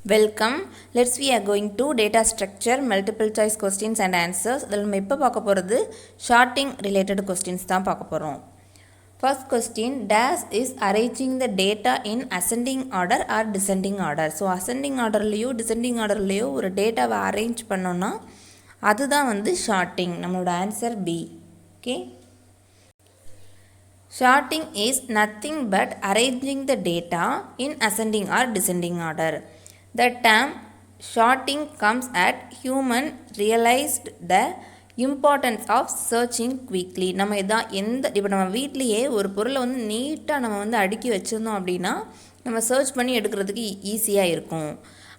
Welcome. We are going to data structure, multiple choice questions and answers. இதில் நம்ம இப்போ பார்க்க போகிறது shorting related questions தான் பார்க்க போகிறோம். First question, dash is arranging the data in ascending order or descending order. So ascending orderலையோ descending orderலையோ ஒரு டேட்டாவை அரேஞ்ச் பண்ணோன்னா அதுதான் வந்து shorting. நம்மளோட answer B. Okay. Shorting is nothing but arranging the data in ascending or descending order. The term shorting comes at human realized the importance of searching quickly. நம்ம இதான் இப்போ நம்ம வீட்லேயே ஒரு பொருளை வந்து நீட்டாக நம்ம வந்து அடுக்கி வச்சுருந்தோம் அப்படின்னா நம்ம சர்ச் பண்ணி எடுக்கிறதுக்கு ஈஸியாக இருக்கும்.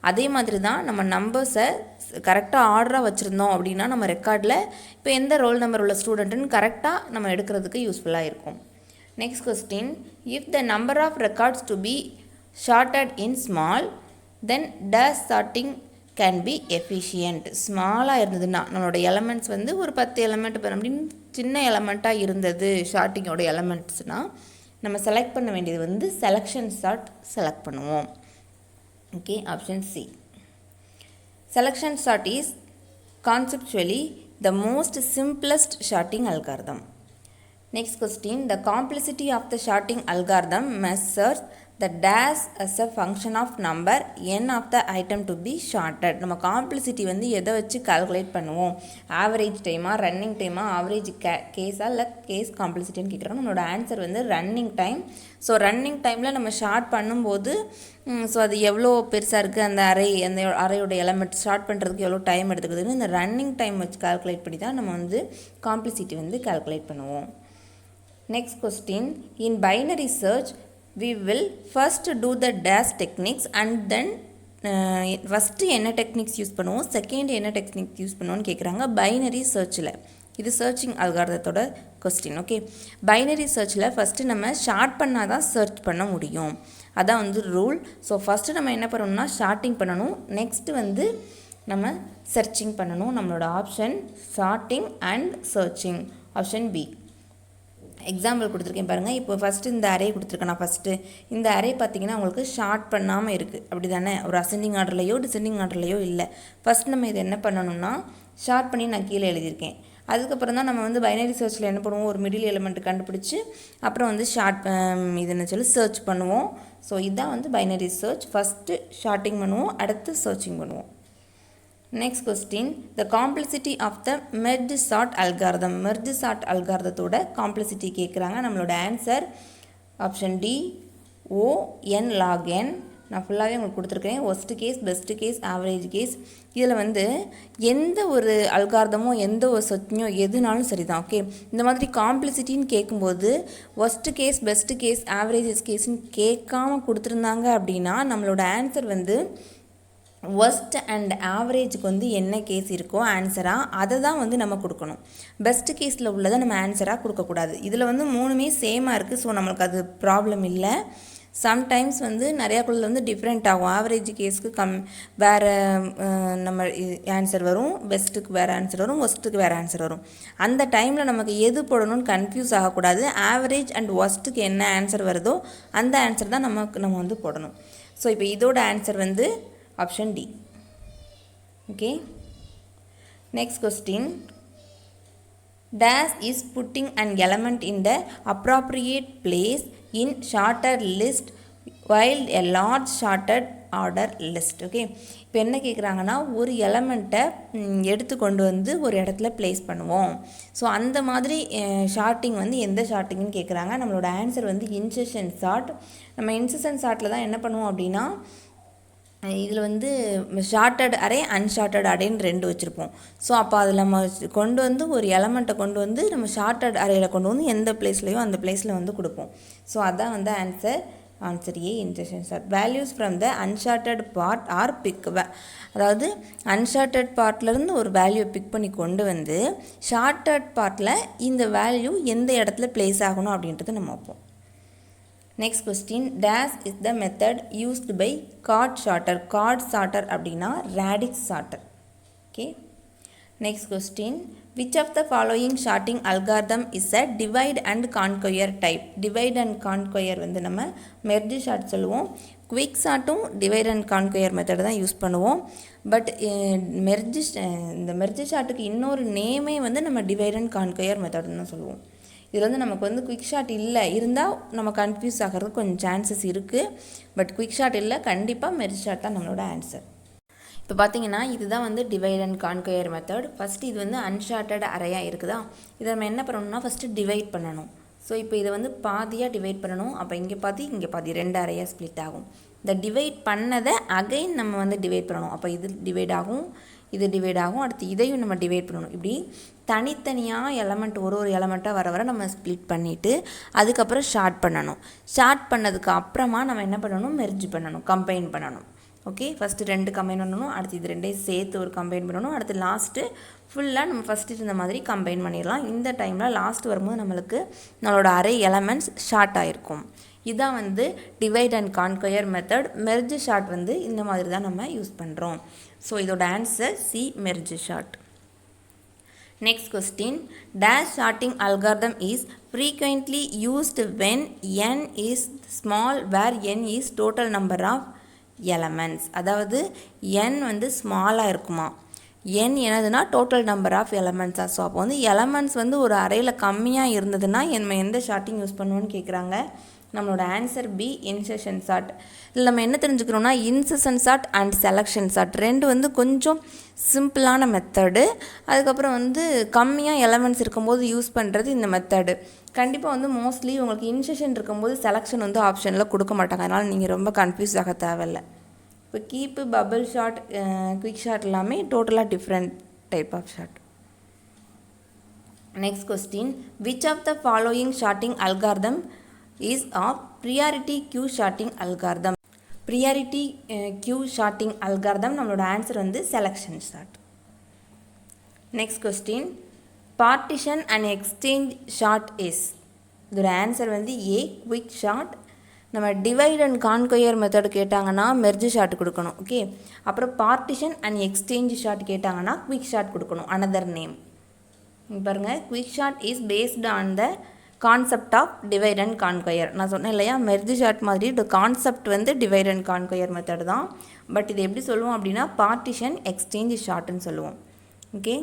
அதே மாதிரி தான் நம்ம நம்பர்ஸை கரெக்டாக ஆர்டராக வச்சுருந்தோம் அப்படின்னா நம்ம ரெக்கார்டில் இப்போ எந்த ரோல் நம்பர் உள்ள ஸ்டூடெண்ட்டுன்னு கரெக்டாக நம்ம எடுக்கிறதுக்கு யூஸ்ஃபுல்லாக இருக்கும். Next question, if the number of records to be sorted in small, then dash sorting can be efficient. ஸ்மாலாக இருந்ததுன்னா நம்மளோட எலமெண்ட்ஸ் வந்து ஒரு 10 எலமெண்ட் அப்படின்னு சின்ன எலமெண்ட்டாக இருந்தது ஷார்ட்டிங்கோட எலமெண்ட்ஸ்னால் நம்ம செலக்ட் பண்ண வேண்டியது வந்து செலெக்ஷன் சார்ட் செலக்ட் பண்ணுவோம். Okay, option C. Selection sort is conceptually the most simplest sorting algorithm. Next question, the complexity of the sorting algorithm measures the dash as a function of number n of the item to be sorted. நம்ம complexity வந்து எதை வச்சு calculate பண்ணுவோம்? Average டைமா, running டைமா, average கேஸா இல்லை case காம்ப்ளெக்சிட்டின்னு கேட்குறாங்க. நம்மளோட ஆன்சர் வந்து ரன்னிங் டைம். ஸோ ரன்னிங் டைமில் நம்ம ஷார்ட் பண்ணும்போது ஸோ அது எவ்வளோ பெருசாக இருக்குது, அந்த அறையோட எலமெண்ட் ஷார்ட் பண்ணுறதுக்கு எவ்வளோ டைம் எடுத்துக்குதுன்னு இந்த ரன்னிங் டைம் வச்சு கால்குலேட் பண்ணி தான் நம்ம வந்து காம்ப்ளெக்சிட்டி வந்து கால்குலேட் பண்ணுவோம். Next question, in binary search we will first do the dash techniques and then first என்ன டெக்னிக்ஸ் யூஸ் பண்ணுவோம், செகண்ட் என்ன டெக்னிக்ஸ் யூஸ் பண்ணுவோன்னு கேட்குறாங்க பைனரி சர்ச்சில். இது சர்ச்சிங் அல்காரிதத்தோட கொஸ்டின். ஓகே, பைனரி சர்ச்சில் ஃபஸ்ட்டு நம்ம ஷார்ட் பண்ணால் தான் சர்ச் பண்ண முடியும், அதான் வந்து ரூல். ஸோ ஃபஸ்ட்டு நம்ம என்ன பண்ணணும்னா ஷார்ட்டிங் பண்ணணும், நெக்ஸ்ட்டு வந்து நம்ம சர்ச்சிங் பண்ணணும். நம்மளோட option sorting and searching, option B. Example கொடுத்துருக்கேன் பாருங்கள். இப்போ ஃபஸ்ட்டு இந்த அரே கொடுத்துருக்கேன் நான். ஃபஸ்ட்டு இந்த அரே பார்த்திங்கன்னா உங்களுக்கு ஷார்ட் பண்ணாமல் இருக்குது, அப்படி தானே? ஒரு அசெண்டிங் ஆர்டர்லையோ டிசெண்டிங் ஆர்டர்லையோ இல்லை. ஃபஸ்ட் நம்ம இதை என்ன பண்ணணும்னா ஷார்ட் பண்ணி நான் கீழே எழுதியிருக்கேன். அதுக்கப்புறம் தான் நம்ம வந்து பைனரி சர்ச்சில் என்ன பண்ணுவோம், ஒரு மிடில் எலிமெண்ட் கண்டுபிடிச்சி அப்புறம் வந்து இது என்ன சொல்லி சர்ச் பண்ணுவோம். ஸோ இதுதான் வந்து பைனரி சர்ச். ஃபஸ்ட்டு ஷார்ட்டிங் பண்ணுவோம், அடுத்து சர்ச்சிங் பண்ணுவோம். Next question, the complexity of the merge sort algorithm. merge sort algorithத்தோட complexity கேட்குறாங்க. நம்மளோட answer option D, O n log n. நான் ஃபுல்லாகவே உங்களுக்கு கொடுத்துருக்கேன். Worst case, best case, average case. இதில் வந்து எந்த ஒரு அல்காரிதமோ எந்த ஒரு சர்ச்சோ எதுனாலும் சரி தான். ஓகே, இந்த மாதிரி காம்ப்ளெக்சிட்டின்னு கேட்கும்போது worst case, best case, average கேஸ்ன்னு கேட்காம கொடுத்துருந்தாங்க அப்படின்னா நம்மளோட ஆன்சர் வந்து ஒஸ்ட் அண்ட் ஆவரேஜுக்கு வந்து என்ன கேஸ் இருக்கோ ஆன்சராக அதை தான் வந்து நம்ம கொடுக்கணும். பெஸ்ட் கேஸில் உள்ளதை நம்ம ஆன்சராக கொடுக்கக்கூடாது. இதில் வந்து மூணுமே சேமாக இருக்குது. ஸோ நம்மளுக்கு அது ப்ராப்ளம் இல்லை. சம்டைம்ஸ் வந்து நிறையா குள்ள வந்து டிஃப்ரெண்ட் ஆகும். ஆவரேஜ் கேஸுக்கு வேறு நம்ம ஆன்சர் வரும், பெஸ்ட்டுக்கு வேறு ஆன்சர் வரும், ஒஸ்ட்டுக்கு வேறு ஆன்சர் வரும். அந்த டைமில் நமக்கு எது போடணும்னு கன்ஃபியூஸ் ஆகக்கூடாது. ஆவரேஜ் அண்ட் ஒஸ்ட்டுக்கு என்ன ஆன்சர் வருதோ அந்த ஆன்சர் தான் நம்ம வந்து போடணும். ஸோ இப்போ இதோட ஆன்சர் வந்து option D. Okay, next question, dash is putting an element in the appropriate place in sorted list while a large sorted order list. Okay, இப்போ என்ன கேட்குறாங்கன்னா ஒரு எலமெண்ட்டை எடுத்து கொண்டு வந்து ஒரு இடத்துல ப்ளேஸ் பண்ணுவோம். ஸோ அந்த மாதிரி ஷார்ட்டிங் வந்து எந்த ஷார்ட்டிங்னு கேட்குறாங்க. நம்மளோட ஆன்சர் வந்து இன்செர்ஷன் சார்ட். நம்ம இன்செர்ஷன் சார்ட்டில் தான் என்ன பண்ணுவோம் அப்படின்னா இதில் வந்து ஷார்ட்டட் அரே, அன்ஷார்ட்டட் அரேன்னு ரெண்டு வச்சுருப்போம். ஸோ அப்போ அதில் நம்ம கொண்டு வந்து ஒரு எலமெண்ட்டை கொண்டு வந்து நம்ம ஷார்ட்டட் அரேயில் கொண்டு வந்து எந்த பிளேஸ்லையோ அந்த பிளேஸில் வந்து கொடுப்போம். ஸோ அதான் வந்து answer A, insertion sort. Values from the unsorted part are pick, அதாவது அன்ஷார்ட்டட் பார்ட்லேருந்து ஒரு வேல்யூ பிக் பண்ணி கொண்டு வந்து ஷார்ட்டட் பார்ட்டில் இந்த வேல்யூ எந்த இடத்துல பிளேஸ் ஆகணும் அப்படின்றது நம்ம வைப்போம். Next question, dash is the method used by chord sorter. chord sorter அப்படின்னா radix sorter. Okay, Next question. Which of the following sorting algorithm is a divide and conquer type? Divide and conquer வந்து நம்ம merge sort சொல்லுவோம். Quick sortum divide and conquer method தான் use பண்ணுவோம். But இந்த merge sortக்கு இன்னொரு நேமே வந்து நம்ம divide and conquer method தான் சொல்லுவோம். இதில் வந்து நமக்கு வந்து குயிக் ஷாட் இல்லை, இருந்தால் நம்ம கன்ஃபியூஸ் ஆகிறதுக்கு கொஞ்சம் சான்சஸ் இருக்குது. பட் குயிக் ஷாட் இல்லை, கண்டிப்பாக மெர்ஜ் ஷாட் தான் நம்மளோட ஆன்சர். இப்போ பார்த்தீங்கன்னா இதுதான் வந்து divide and conquer method. First இது வந்து அன்ஷார்ட்டட் அறையாக இருக்குதா, இதை நம்ம என்ன பண்ணணும்னா ஃபஸ்ட்டு டிவைட் பண்ணணும். ஸோ இப்போ இதை வந்து பாதியாக டிவைட் பண்ணணும். அப்போ இங்கே பாதி 2 அறையாக ஸ்ப்ளிட் ஆகும். இந்த டிவைட் பண்ணதை அகைன் நம்ம வந்து டிவைட் பண்ணணும். அப்போ இது டிவைட் ஆகும், இது டிவைட் ஆகும், அடுத்து இதையும் நம்ம டிவைட் பண்ணணும். இப்படி தனித்தனியாக எலமெண்ட் ஒரு எலமெண்ட்டாக வர நம்ம ஸ்ப்ளிட் பண்ணிவிட்டு அதுக்கப்புறம் ஷார்ட் பண்ணணும். ஷார்ட் பண்ணதுக்கு அப்புறமா நம்ம என்ன பண்ணணும், மெர்ஜ் பண்ணணும், கம்பைன் பண்ணணும். ஓகே, ஃபஸ்ட்டு 2 கம்பைன் பண்ணணும், அடுத்து இது 2 சேர்த்து ஒரு கம்பைன் பண்ணணும், அடுத்து லாஸ்ட்டு ஃபுல்லாக நம்ம ஃபஸ்ட்டு இருந்த மாதிரி கம்பைன் பண்ணிடலாம். இந்த டைமில் லாஸ்ட் வரும்போது நம்மளோட அரே எலமெண்ட்ஸ் ஷார்ட் ஆகிருக்கும். இதான் வந்து divide and conquer method. Merge sort வந்து இந்த மாதிரி தான் நம்ம யூஸ் பண்ணுறோம். ஸோ இதோட answer C, merge sort. Next question. Dash sorting algorithm is frequently used when n is small where n is total number of elements. அதாவது n வந்து ஸ்மாலாக இருக்குமா, n என்னதுன்னா டோட்டல் நம்பர் ஆஃப் எலமெண்ட்ஸா. ஸோ அப்போ வந்து elements வந்து ஒரு அறையில் கம்மியாக இருந்ததுன்னா நம்ம எந்த ஷார்ட்டிங் யூஸ் பண்ணுவோன்னு கேட்குறாங்க. நம்மளோட ஆன்சர் பி, இன்செஷன் சார்ட். இதில் நம்ம என்ன தெரிஞ்சுக்கிறோன்னா insertion sort and selection sort ரெண்டு வந்து கொஞ்சம் சிம்பிளான மெத்தடு. அதுக்கப்புறம் வந்து கம்மியாக எலமெண்ட்ஸ் இருக்கும்போது யூஸ் பண்ணுறது இந்த மெத்தடு. கண்டிப்பாக வந்து மோஸ்ட்லி உங்களுக்கு இன்செஷன் இருக்கும்போது செலக்ஷன் வந்து ஆப்ஷனில் கொடுக்க மாட்டாங்க. அதனால் நீங்கள் ரொம்ப கன்ஃபியூஸ் ஆக தேவையில்லை. இப்போ heap, bubble sort, quick sort எல்லாமே டோட்டலாக different type of sort. Next question. Which of the following sorting algorithm is of priority queue sorting algorithm? priority queue sorting algorithm நம்மளோட ஆன்சர் வந்து selection sort. next question. partition and exchange sort is, இதோட answer வந்து A, quick sort. நம்ம divide and conquer method கேட்டாங்கன்னா merge sort கொடுக்கணும். Okay, அப்புறம் partition and exchange sort கேட்டாங்கன்னா quick sort கொடுக்கணும், அனதர் நேம். பாருங்கள், quick sort is based on the concept of divide and conquer. நான் சொன்னேன் இல்லையா, மெர்ஜ் ஷார்ட் மாதிரி இந்த கான்செப்ட் வந்து டிவைட் அண்ட் கான்கயர் மெத்தட் தான். பட் இது எப்படி சொல்லுவோம் அப்படின்னா பார்ட்டிஷன், எக்ஸ்சேஞ்ச் ஷார்ட்னு சொல்லுவோம். ஓகே,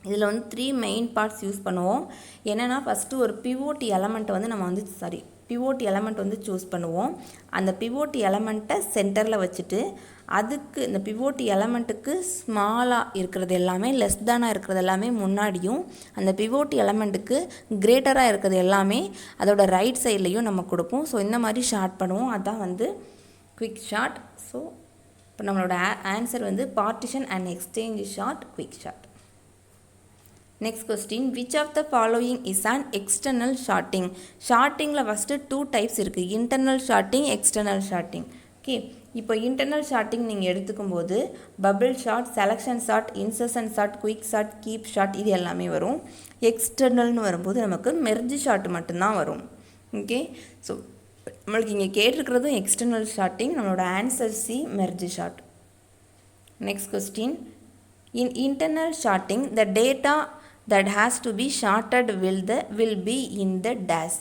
இதில் வந்து 3 மெயின் பார்ட்ஸ் யூஸ் பண்ணுவோம். என்னென்னா ஃபஸ்ட்டு ஒரு பிவோட் எலமெண்ட்டை வந்து நம்ம வந்து பிவோட் எலமெண்ட் வந்து சூஸ் பண்ணுவோம். அந்த பிவோட் எலமெண்ட்டை சென்டரில் வச்சுட்டு அதுக்கு இந்த பிவோட் எலமெண்ட்டுக்கு ஸ்மாலாக இருக்கிறது எல்லாமே, லெஸ் தானாக இருக்கிறது எல்லாமே முன்னாடியும், அந்த பிவோட் எலமெண்ட்டுக்கு கிரேட்டராக இருக்கிறது எல்லாமே அதோட ரைட் சைட்லேயும் நம்ம கொடுப்போம். ஸோ இந்த மாதிரி ஷார்ட் பண்ணுவோம். அதுதான் வந்து குவிக் ஷார்ட். ஸோ இப்போ நம்மளோட ஆன்சர் வந்து partition and exchange sort, quick sort. Next question. Which of the following is an external sorting? ஷார்ட்டிங்கில் ஃபஸ்ட்டு 2 டைப்ஸ் இருக்குது, internal sorting, external sorting. Okay, இப்போ இன்டர்னல் ஷார்ட்டிங் நீங்கள் எடுத்துக்கும் போது bubble sort, selection sort, insertion sort, quick sort, heap sort இது எல்லாமே வரும். எக்ஸ்டர்னல்னு வரும்போது நமக்கு மெர்ஜ் ஷார்ட் மட்டும்தான் வரும். ஓகே, ஸோ நம்மளுக்கு இங்கே கேட்டிருக்கிறதும் எக்ஸ்டர்னல் ஷார்ட்டிங். நம்மளோட answer C, merge sort. Next question. In internal sorting the data that has to be shorted will be in the dash.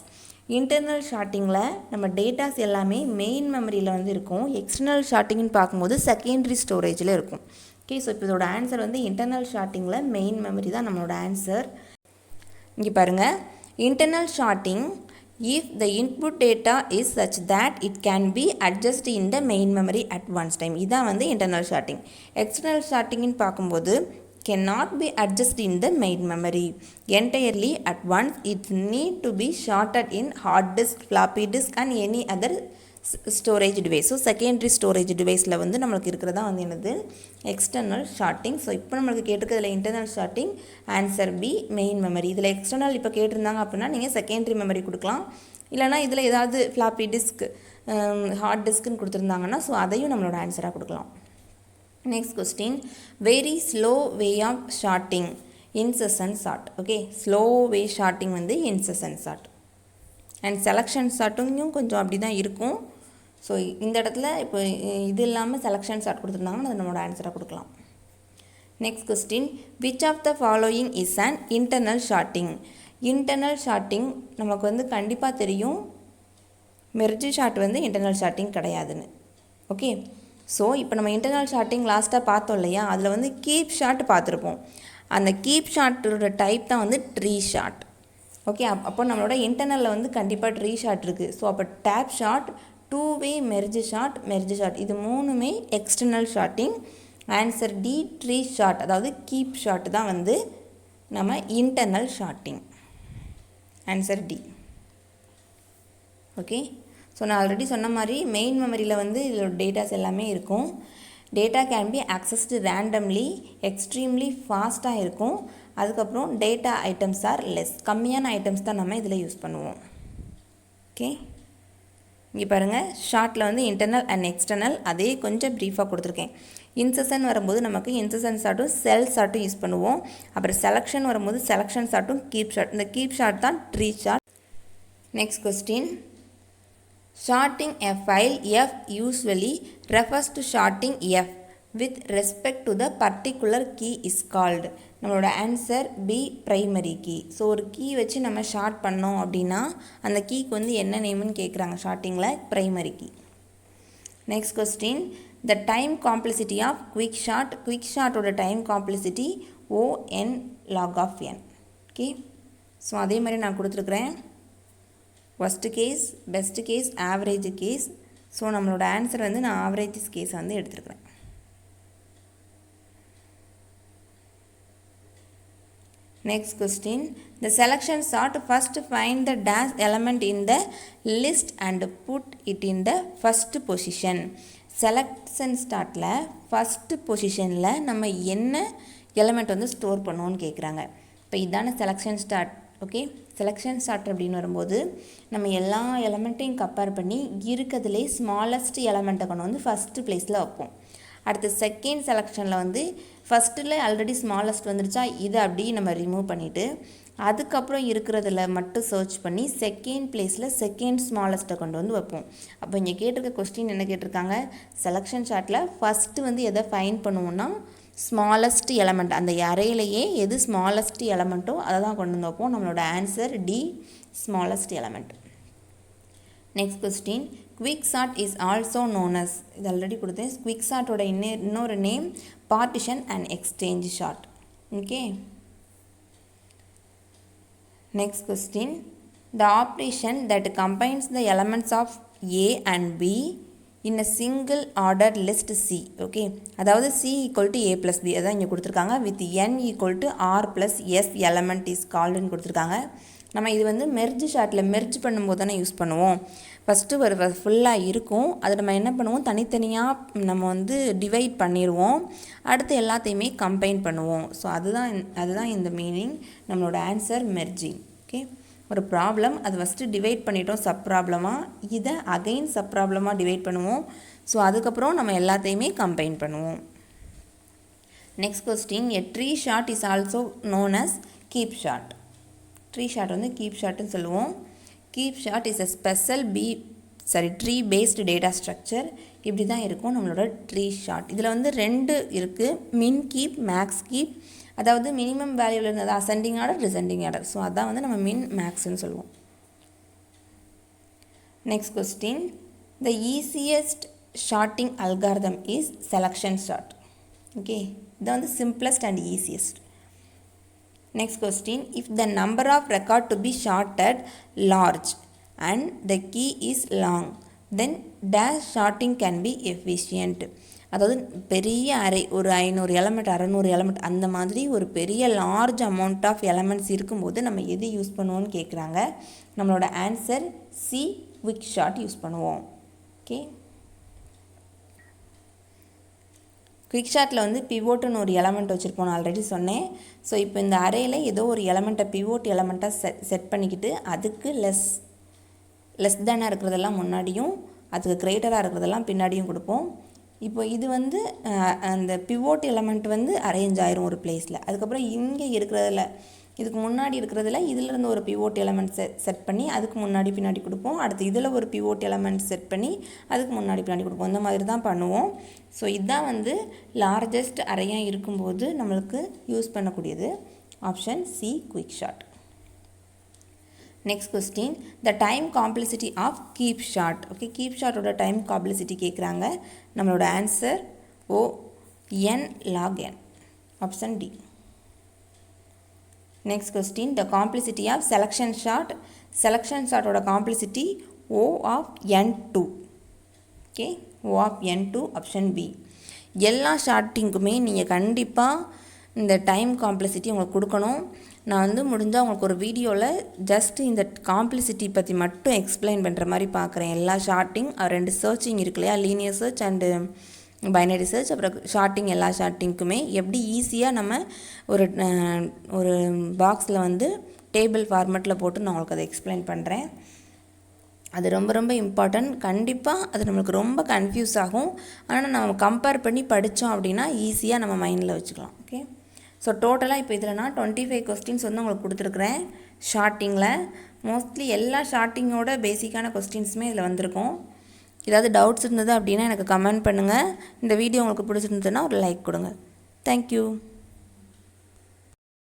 Internal ஷார்ட்டிங்கில் நம்ம டேட்டாஸ் எல்லாமே மெயின் மெமரியில் வந்து இருக்கும். எக்ஸ்டர்னல் ஷார்ட்டிங்னு பார்க்கும்போது செகண்டரி ஸ்டோரேஜில் இருக்கும். ஓகே, ஸோ இப்போ இதோட ஆன்சர் வந்து இன்டர்னல் ஷார்ட்டிங்கில் மெயின் மெமரி தான் நம்மளோட ஆன்சர். இங்கே பாருங்கள், internal sorting if the input data is such that it can be adjusted in the main memory at one time. இதான் வந்து internal sorting. external sorting ன்னு பார்க்கும்போது cannot be adjusted in the main memory entirely at once. It need to be sorted in hard disk, floppy disk and any other storage device. So secondary storage டிவைஸில் வந்து நம்மளுக்கு இருக்கிறதா வந்து என்னது, external sorting. So இப்போ நம்மளுக்கு கேட்டிருக்கிறதுல internal sorting, answer B, main memory. இதில் எக்ஸ்டர்னல் இப்போ கேட்டிருந்தாங்க அப்படின்னா நீங்கள் செகண்டரி மெமரி கொடுக்கலாம். இல்லைனா இதில் ஏதாவது ஃப்ளாப்பி டிஸ்க், ஹார்ட் டிஸ்க்குன்னு கொடுத்துருந்தாங்கன்னா ஸோ அதையும் நம்மளோட ஆன்சராக கொடுக்கலாம். Next question. Very slow way of sorting, insertion sort. Okay, slow way sorting வந்து இன்சர்ஷன் சார்ட். அண்ட் செலக்ஷன் சார்ட்டும் கொஞ்சம் அப்படி தான் இருக்கும். ஸோ இந்த இடத்துல இப்போ இது இல்லாமல் செலக்ஷன் சார்ட் கொடுத்துருந்தாங்கன்னா அது நம்மளோட ஆன்சராக கொடுக்கலாம். Next question, which of the following is an internal sorting? Internal sorting நமக்கு வந்து கண்டிப்பாக தெரியும், மெர்ஜ் ஷார்ட் வந்து இன்டர்னல் ஷார்ட்டிங் கிடையாதுன்னு. ஓகே, ஸோ இப்போ நம்ம இன்டர்னல் ஷார்ட்டிங் லாஸ்ட்டாக பார்த்தோம் இல்லையா, அதில் வந்து கீப் ஷார்ட் பார்த்துருப்போம். அந்த கீப் ஷார்ட்டோட டைப் தான் வந்து ட்ரீ ஷார்ட். ஓகே, அப்போ நம்மளோட இன்டர்னலில் வந்து கண்டிப்பாக ட்ரீ ஷார்ட் இருக்குது. ஸோ அப்போ tape sort, two way merge sort இது மூணுமே external sorting. Answer D tree sort, அதாவது கீப் ஷார்ட் தான் வந்து நம்ம internal sorting. Answer D. Okay, so நான் ஆல்ரெடி சொன்ன மாதிரி மெயின் மெமரியில் வந்து இதோட டேட்டாஸ் எல்லாமே இருக்கும். Data can be accessed randomly, extremely ஃபாஸ்ட்டாக இருக்கும். அதுக்கப்புறம் டேட்டா ஐட்டம்ஸ் ஆர் லெஸ், கம்மியான ஐட்டம்ஸ் தான் நம்ம இதில் யூஸ் பண்ணுவோம். ஓகே, இங்கே பாருங்கள், ஷார்ட்டில் வந்து இன்டர்னல் அண்ட் எக்ஸ்டர்னல் அதே கொஞ்சம் ப்ரீஃபாக கொடுத்துருக்கேன். இன்செஷன் வரும்போது நமக்கு இன்செஷன் ஷார்ட்டும் செல் ஷார்ட்டும் யூஸ் பண்ணுவோம். அப்புறம் செலெக்ஷன் வரும்போது செலெக்ஷன் ஷார்ட்டும் கீப் ஷார்ட், இந்த கீப் ஷார்ட் தான் tree short. Next question, sorting a file F usually refers to shorting F with respect to the particular key is called. நம்மளோட answer B primary key. So ஒரு key வச்சு நம்ம short பண்ணோம் அப்படின்னா அந்த கீக்கு வந்து என்ன நேம்னு கேட்குறாங்க ஷார்ட்டிங்கில், primary key. Next question, the time complexity of quick sort. Quick ஷார்ட்டோட time complexity ON log of n. Okay, so அதே மாதிரி நான் கொடுத்துருக்குறேன், first case, best case, average case. So நம்மளோட ஆன்சர் வந்து நான் ஆவரேஜ் கேஸை வந்து எடுத்துருக்கிறேன். Next question, the selection sort first find the dash element in the list and put it in the first position. Selection startல first positionல நம்ம என்ன element வந்து store பண்ணுவோன்னு கேட்குறாங்க. இப்போ இதான selection start. Okay, selection start அப்படின்னு வரும்போது நம்ம எல்லா எலமெண்ட்டையும் கம்பேர் பண்ணி இருக்கிறதுலே ஸ்மாலஸ்ட் எலமெண்ட்டை கொண்டு வந்து ஃபஸ்ட்டு ப்ளேஸில் வைப்போம். அடுத்து செகண்ட் செலெக்ஷனில் வந்து ஃபஸ்ட்டில் ஆல்ரெடி ஸ்மாலஸ்ட் வந்துருச்சா, இதை அப்படியே நம்ம ரிமூவ் பண்ணிவிட்டு அதுக்கப்புறம் இருக்கிறதுல மட்டும் சர்ச் பண்ணி செகண்ட் ப்ளேஸில் செகண்ட் ஸ்மாலஸ்ட்டை கொண்டு வந்து வைப்போம். அப்போ இங்கே கேட்டிருக்க கொஸ்டின் என்ன கேட்டிருக்காங்க, செலெக்ஷன் சார்ட்டில் ஃபஸ்ட்டு வந்து எதை ஃபைண்ட் பண்ணுவோன்னா ஸ்மாலஸ்ட் எலமெண்ட், அந்த அரேலையே எது ஸ்மாலஸ்ட் எலமெண்ட்டோ அதை தான் கொண்டு வந்து வைப்போம். நம்மளோட answer D smallest element. Next question, quick sort is also known as, இது ஆல்ரெடி கொடுத்தேன். குவிக் சார்ட்டோட இன்னொரு name partition and exchange sort. Okay, next question, the operation that combines the elements of A and B in a single ordered list C. ஓகே, அதாவது C equal to A plus B அதான் இங்கே கொடுத்துருக்காங்க. with N equal to R plus S element is called கொடுத்துருக்காங்க. நம்ம இது வந்து merge ஷார்ட்டில் merge பண்ணும்போது தானே யூஸ் பண்ணுவோம். ஃபஸ்ட்டு ஒரு ஃபுல்லாக இருக்கும், அதை நம்ம என்ன பண்ணுவோம், தனித்தனியாக நம்ம வந்து டிவைட் பண்ணிடுவோம், அடுத்து எல்லாத்தையுமே கம்பைன் பண்ணுவோம். ஸோ அதுதான் இந்த மீனிங். நம்மளோட ஆன்சர் மெர்ஜிங். ஓகே, ஒரு ப்ராப்ளம் அது ஃபஸ்ட்டு டிவைட் பண்ணிட்டோம் சப் ப்ராப்ளமாக, இதை அகைன் சப் ப்ராப்ளமாக டிவைட் பண்ணுவோம். ஸோ அதுக்கப்புறம் நம்ம எல்லாத்தையுமே கம்பைன் பண்ணுவோம். Next question, a tree short is also known as keep short. Tree short வந்து கீப் ஷார்ட்னு சொல்லுவோம். Keep short is a special tree based data structure. இப்படி தான் இருக்கும் நம்மளோட ட்ரீ ஷார்ட். இதில் வந்து 2 இருக்குது, மின் கீப், மேக்ஸ் கீப். அதாவது மினிமம் வேல்யூவில் இருந்தது ascending order, descending order. So அதான் வந்து நம்ம மின் மேக்ஸ்ன்னு சொல்லுவோம். Next question, the easiest sorting algorithm is selection short. Okay, இது வந்து simplest and easiest. Next question, if the number of record to be sorted large and the key is long, then dash sorting can be efficient. அதாவது பெரிய array, ஒரு 500 element 600 element அந்த மாதிரி ஒரு பெரிய large amount of elements இருக்கும்போது நம்ம எது யூஸ் பண்ணுவோம்னு கேட்குறாங்க. நம்மளோட answer C quick short use பண்ணுவோம். ஓகே, குவிக் ஷார்ட்டில் வந்து பிவோட்டுன்னு ஒரு எலமெண்ட் வச்சுருப்போம், நான் ஆல்ரெடி சொன்னேன். ஸோ இப்போ இந்த அரேயில் ஏதோ ஒரு எலமெண்ட்டை பிவோட் எலமெண்ட்டாக செட் பண்ணிக்கிட்டு அதுக்கு லெஸ் தேனாக இருக்கிறதெல்லாம் முன்னாடியும் அதுக்கு கிரேட்டராக இருக்கிறதெல்லாம் பின்னாடியும் கொடுப்போம். இப்போ இது வந்து அந்த பிவோட் எலமெண்ட் வந்து அரேஞ்ச் ஆயிரும் ஒரு பிளேஸில். அதுக்கப்புறம் இங்கே இருக்கிறதுல இதுக்கு முன்னாடி இருக்கிறதுல இதிலிருந்து ஒரு பிவோட் எலமெண்ட் செட் பண்ணி அதுக்கு முன்னாடி பின்னாடி கொடுப்போம். அடுத்து இதில் ஒரு பிவோட் எலமெண்ட் செட் பண்ணி அதுக்கு முன்னாடி பின்னாடி கொடுப்போம். இந்த மாதிரி தான் பண்ணுவோம். ஸோ இதுதான் வந்து லார்ஜஸ்ட் அரேயாக இருக்கும்போது நம்மளுக்கு யூஸ் பண்ணக்கூடியது. Option C quick sort. Next question, the time complexity of heap sort. Okay, heap ஷார்ட்டோட டைம் காம்ப்ளெக்சிட்டி கேட்குறாங்க. நம்மளோட answer O n log n. Option D. Next question, the complexity of selection sort. Selection ஷார்ட்டோட complexity O of n2. Okay, O of n2. Option B. எல்லா ஷார்ட்டிங்குமே நீங்கள் கண்டிப்பாக இந்த time complexity உங்களுக்கு கொடுக்கணும். நான் வந்து முடிஞ்சால் உங்களுக்கு ஒரு வீடியோவில் ஜஸ்ட் இந்த காம்ப்ளெக்சிட்டி பற்றி மட்டும் எக்ஸ்பிளைன் பண்ணுற மாதிரி பார்க்குறேன். எல்லா ஷார்ட்டிங் 2 சர்ச்சிங் இருக்கு இல்லையா, linear search and binary search, அப்புறம் ஷார்ட்டிங், எல்லா ஷார்ட்டிங்க்குமே எப்படி ஈஸியாக நம்ம ஒரு பாக்ஸில் வந்து டேபிள் ஃபார்மேட்டில் போட்டு நான் உங்களுக்கு அதை எக்ஸ்பிளைன் பண்ணுறேன். அது ரொம்ப ரொம்ப இம்பார்ட்டன்ட். கண்டிப்பாக அது நம்மளுக்கு ரொம்ப கன்ஃபியூஸ் ஆகும். ஆனால் நம்ம கம்பேர் பண்ணி படித்தோம் அப்படின்னா ஈஸியாக நம்ம மைண்டில் வச்சுக்கலாம். ஓகே, ஸோ டோட்டலாக இப்போ இதில் நான் 25 கொஸ்டின்ஸ் வந்து உங்களுக்கு கொடுத்துருக்குறேன் ஷார்ட்டிங்கில். மோஸ்ட்லி எல்லா ஷார்ட்டிங்கோட பேசிக்கான கொஸ்டின்ஸுமே இதில் வந்திருக்கும். ஏதாவது டவுட்ஸ் இருந்தது அப்படின்னா எனக்கு கமெண்ட் பண்ணுங்கள். இந்த வீடியோ உங்களுக்கு பிடிச்சிருந்ததுன்னா ஒரு லைக் கொடுங்க. தேங்க்யூ.